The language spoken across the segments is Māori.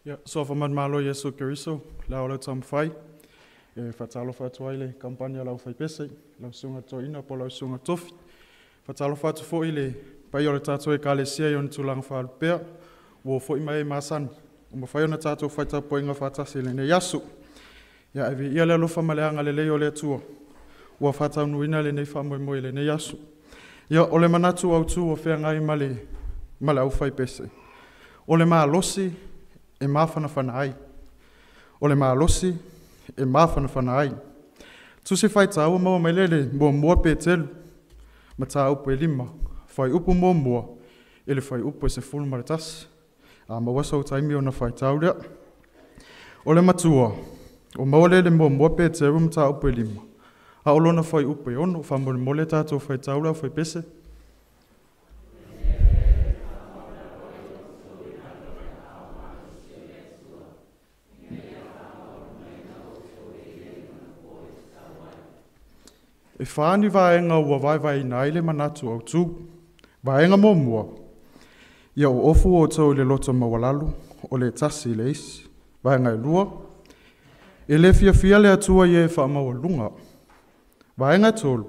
Ja, så for man malo Jesu Keriso, lau lau tam fai, fatalo fatu ile kampanya lau fai pese, lau sunga to ina po lau sunga tofi. Fatalo fatu fo ile pai ole tato e kalesia yon tulang fa alpea, wo fo ima e masan, uma fai ona tato fai ta poinga fata sile ne yasu. Ya evi ia le lofa maleanga le leo le tua, wa fata unuina le nei fa mo ile ne yasu. Ya ole manatu au tu o fea ngai male au fai pese. Ole maa losi, e mafana fanai. Ole maa losi, e mafana fanai. Tusi fai tau maua mailele mua mua pe telu. Ma taa upu e lima. Fai upu mua. Ele fai upu e se fulu maritasi. A mawasa o taimi o na fai tau lea. Ole matua. O maulele mua pe telu ma taa upu e lima. A olona fai upu e ono. Fa mole tato fai tau lea fai pese. E whaani vaenga ua vai naile manatu au tū. Vaenga mō mua. Ia o ofu o tau le loto mawalalu, o le tasi le isi. Vaenga e lua. E le fia le atua ie wha mawalunga. Vaenga tolu.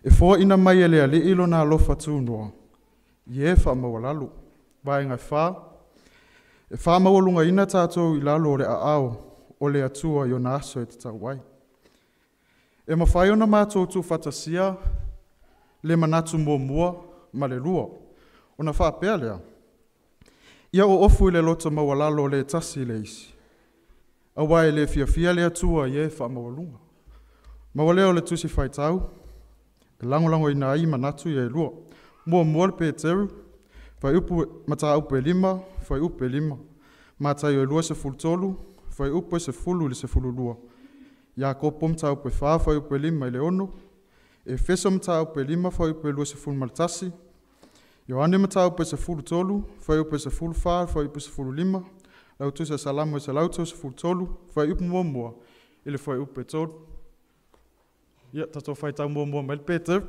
E fō ina mai e le ali ilo na alofa tūnua. Ie wha mawalalu. Vaenga e wha. E wha mawalunga ina tātou i lalo o le aao, o le atua i o na aso e te tauai. E mawhai ona mātou tū whatasia, le manatu mua, ma le lua. Ona whapea lea. Ia o ofu i le loto mawalalo le tasi le isi. Awa e le fia le atua i e wha mawalunga. Mawaleo le tusi whai tau. E langolango i nā i manatu i e lua. Mua le pe teru. Whai upu, mata upu e lima, whai upu e lima. Mata i o lua se fulu tolu, whai upu e se fulu li se fulu lua. Ia kopo mta upe wha, whai upe lima i le ono. E feso mta upe lima, whai upe lua se fulu maritasi. Ioane mta upe se fulu tolu, whai upe se fulu wha, whai upe se fulu lima. Lau tu se salamu e se lauto se fulu tolu, whai upe mua. Ile whai upe tolu. Ia, tato whai tau mua mail Peter.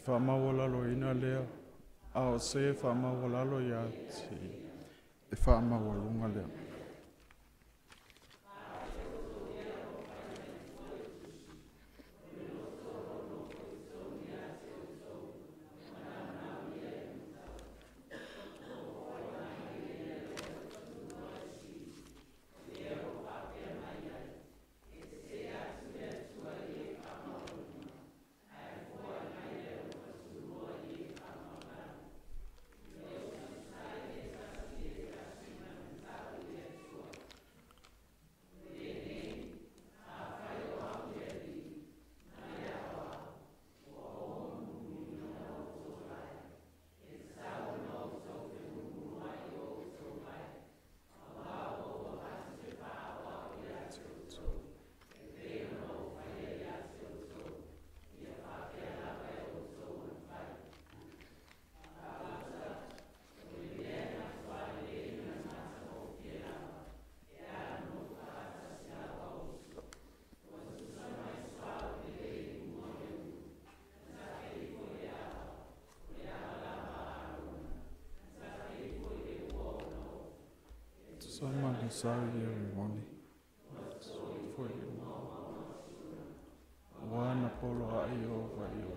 Whamawalalo ina lea, ao se whamawalalo ia te e whamawalunga lea. Someone sorry everyone. For you. One Apollo ayo wa yo.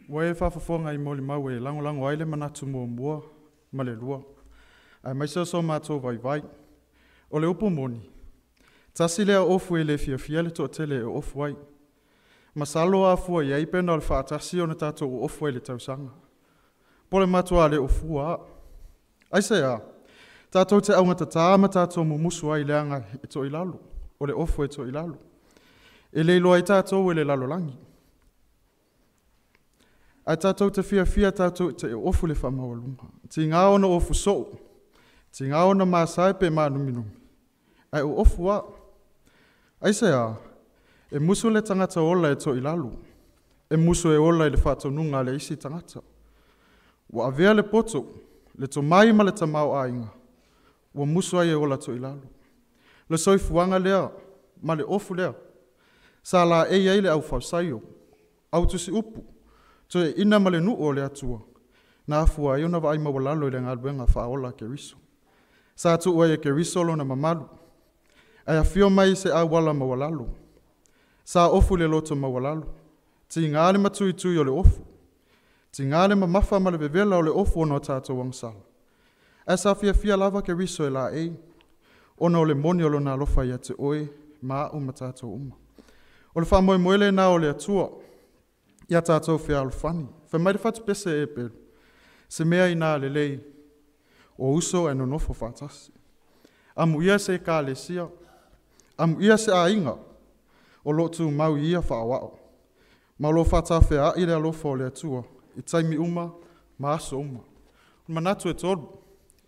Wai whafonga I moli mawe lango aile manatu mua ma le lua. Ai mai so mātou vai. O le upu moni. Tasi lea ofu e le fia le to tele e ofu wai. Masalo a fua iai pena o le whaatasi o na tātou o ofu e le tausanga. Pole matua le ofua. Ai se a. Tātou te aunga tatama tātou mumusu ai leanga e to i lalu. O le ofu e to i lalu. E le iloa i tātou e le lalo langi. Ai tātou te fia tātou te ofu le whamawalunga. Ti ngā ona ofu so. Ti ngā ona māsai pe mānuminumi. Ai o ofu a. Ai se a. E musu le tangata ola e to ilalu. E musu e ola e le whatonunga le isi tangata. Wa avea le poto. Le to mai ma le tamau a inga. Wa musu ai e ola to ilalu. Le soifuanga lea. Ma le ofu lea. Sa la e iei le au whausaio. Au tusi upu. To e ina ma le nuu o le atua. Na afua i ona wa ai mawalalo i le ngaluenga whaola ke riso. Sa atu ua e ke riso lo na mamalu. Ai a fio mai se a wala mawalalo. Sa ofu le loto mawalalo. Ti ngā le matui tui o le ofu. Ti ngā le mamafa ma le vevela o le ofu ono tātou wangsala. Ai sa fia lava ke riso e la ei. Ono o le moni o lo na alofa i te oe ma uma tātou uma. O le wha moe moele na o le atua. Ia tātou whia alufani. Wha mai whatu pese e pelu. Se mea i nā lelei. O uso e nonofo whatasi. Amu ia se ka le sia. Amu ia se a inga. O lotu mau ia whaawao. Ma lo whata whia i le alofa o le atua. I taimi uma, ma aso uma. Manatu e tolu.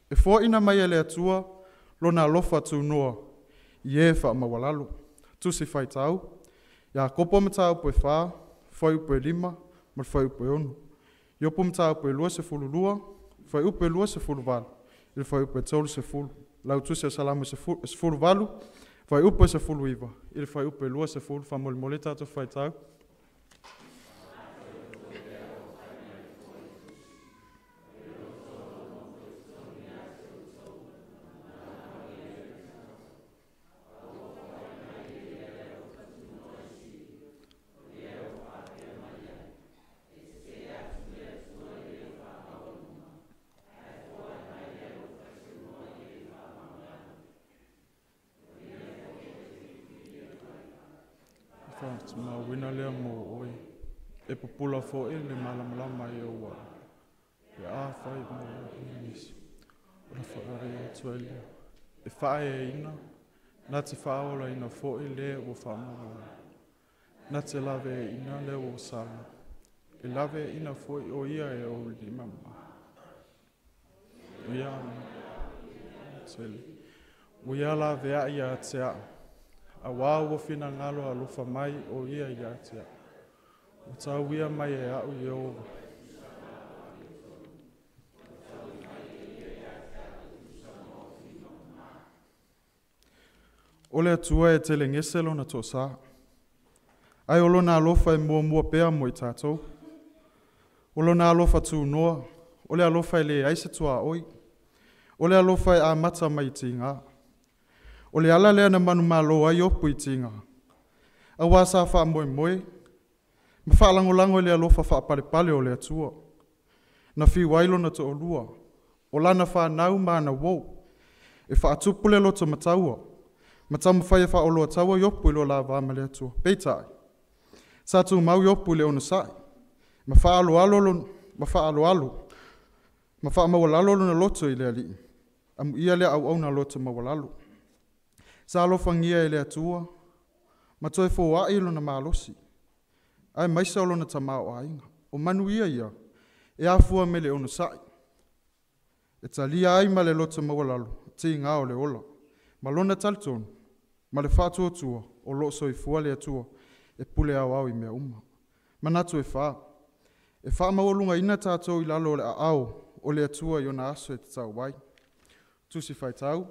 E fua ina mai e le atua. Lo na alofa tu noa. I e wha mawalalo. Tusi whai tau. Ia kopo matau poe whaa. Fai upe 5, ma fai upe 1. Io pum tā upe 2 fai upe 2 valu. Ili fai upe 3. Lau tusi a salamu 10 valu, fai upe 10 iwa. Ili fai upe 2, fa moli moli tātou fai tau. Ma wina lea mo oi. E popula fo e le malamalama e ua. E a fai mo nisi. Ora whaare e tuele. E whae e ina. Nā te whaola ina fo e le o whaamara. Nā te lave e ina le o sala. E lave e ina fo o ia e o li mama. O ia tuele. O ia lave a ia te a. A wāua whina ngalo a lofa mai o ia i atia. O tau ia mai e au i ova. O le atua e tele ngeselo na tō sā. Ai olo nā alofa e mua pēa mo i tātou. Olo nā alofa tū noa. O le alofa e le aise tua oi. O le alofa e a mata mai ti ngā. O le ala lea na manu malo ai opu i tinga. A wasa wha moe moe. Ma wha lango le alofa wha pale o le atua. Na fi wailo na to olua. O lana wha nau mana wou. E wha atupule loto mataua. Matamu whai e wha olo ataua i opu i lo la vama le atua. Peitai. Sa tu mau i opu le ona sai. Ma wha alo alo. Ma wha alo alo. Ma wha mawalalo na loto i le ali. Amu ia le au na loto mawalalo. Sa alofangia e le atua, ma toe fō ailo na malosi. Ai maisa olo na tamao ainga. O manu ia, e afua me le ono sai. E talia ai ma le loto mawalalo, ti ngā o le ola. Ma lona talitonu, ma le whātua tua, o lo so i fua le atua, e pule au i mea uma. Ma natu e whā. E whā mawalunga ina tātou i lalo o le ao, o le atua i ona aso e te tau wai. Tusi whai tau.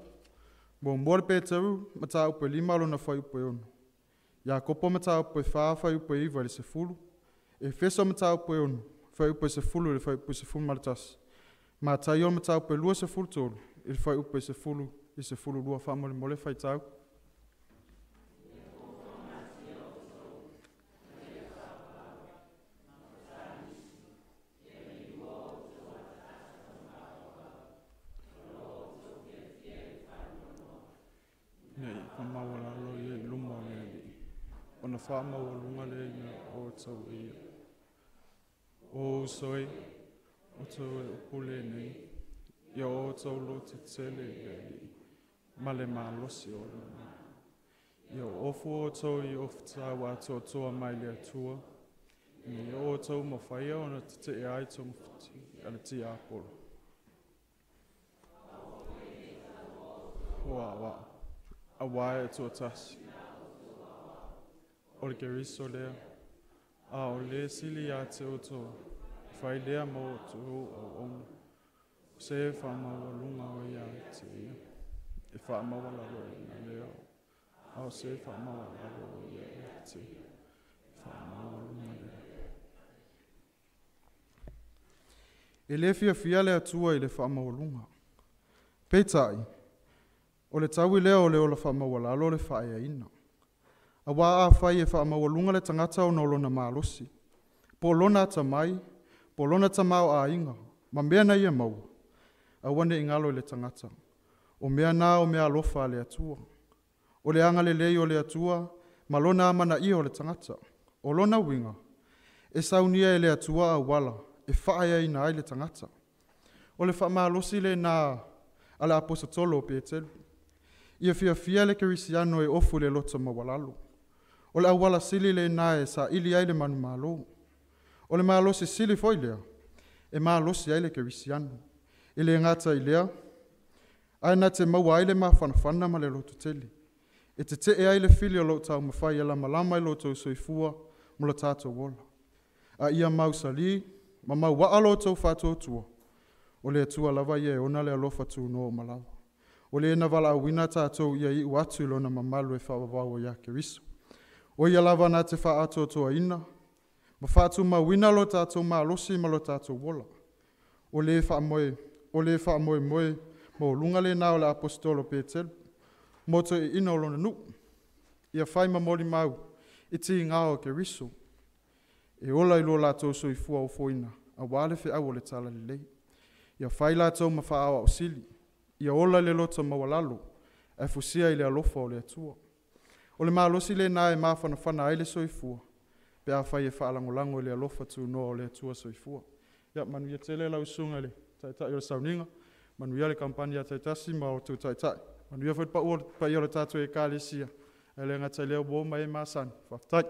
Mo mor pe teru mata upe 5 lo na fai upe 1. Ya kopo mata upe 4 fai upe 2 le 10. E feso mata upe 1 fai upe 10 le fai upe 10 maltas. Ma tayo mata upe 2 10 tolu. Il fai upe 10 i 10 lua fa mole fai tau. Mawalalo i luma o le. Ona wha mawalunga le ina o tau ia. O soi, o tau e upule nei. Ia o tau lo te tele le li. Male malosi o luna. Ia ofu o tau i ofta wa toa mai le atua. Ni o tau mawhaia o na te e ai tau mawhiti, ana ti a polo. Hoa wa, a wae tu atasi. O le keriso lea, a o le sili a te o to, whai lea mo tu o onu. Se wha mawalunga o ia te ia, e wha mawalalo e na lea o. A o se wha mawalalo o ia te ia. E le fia le atua I le whaamawalunga. Peitai, o le tau I lea o le o la whaamawalalo le whaea ina. A wā a whai e whaamawalunga le tangata o nolo na mālosi. Po lona ta mai, po lona ta mau a inga, ma mea na ia mau. A wane ingalo le tangata. O mea nā o mea alofa le atua. O le anga le lei o le atua, ma lona amana ia o le tangata. O lona winga, e saunia e le atua a wala, e whaia ina ai le tangata. O le whaamalosi le nā ala aposatolo pe telu. Ia fia le kerisiano e ofu le lota mawalalo. O le awala sili le nā e sa ili ai le manu malo. O le malosi sili foi lea, e malosi ai le kerisiano. E le ngata I lea, ai na te maua ai le mawhanawhana ma le loto teli. E te ai le fili o lota au mawhai ala malama I loto soifua, mula tātou wola. A ia mausali, ma mau waalo tau whātou tua. O le atua lava ia e ona le alofa tu no o malawa. O le ena wala awina tātou ia I uatu ilona mamalu e whawawao ia keriso. O ia lava nā te whaato toa ina. Ma whātou ma wina lo tātou ma alosi ma lo tātou wola. O le whaamoe moe, mo lunga le nao le apostolo Petelu. Moto I ina o lona nu. Ia whai mamori mau. Iti ngao ke riso. E ola I lo lātou soifua o foina, a wale fe au o le tala li lei. Ia whai lātou ma whaawa o sili. Ia ola le lota mawalalo, e fusia I le alofa o le atua. O le maalosi le nā e mawhanawhana ai le soifua, pe a whai e whaalangolango le alofa tu no o le atua soifua. Ia manu ia tele lau sunga le taitai o le sauninga, manu ia le kampania taitasi ma o tu taitai. Manu ia whaid pa ua pa ia le tātou e kālesia. E le ngatai leo bo mai masan. Whaftai.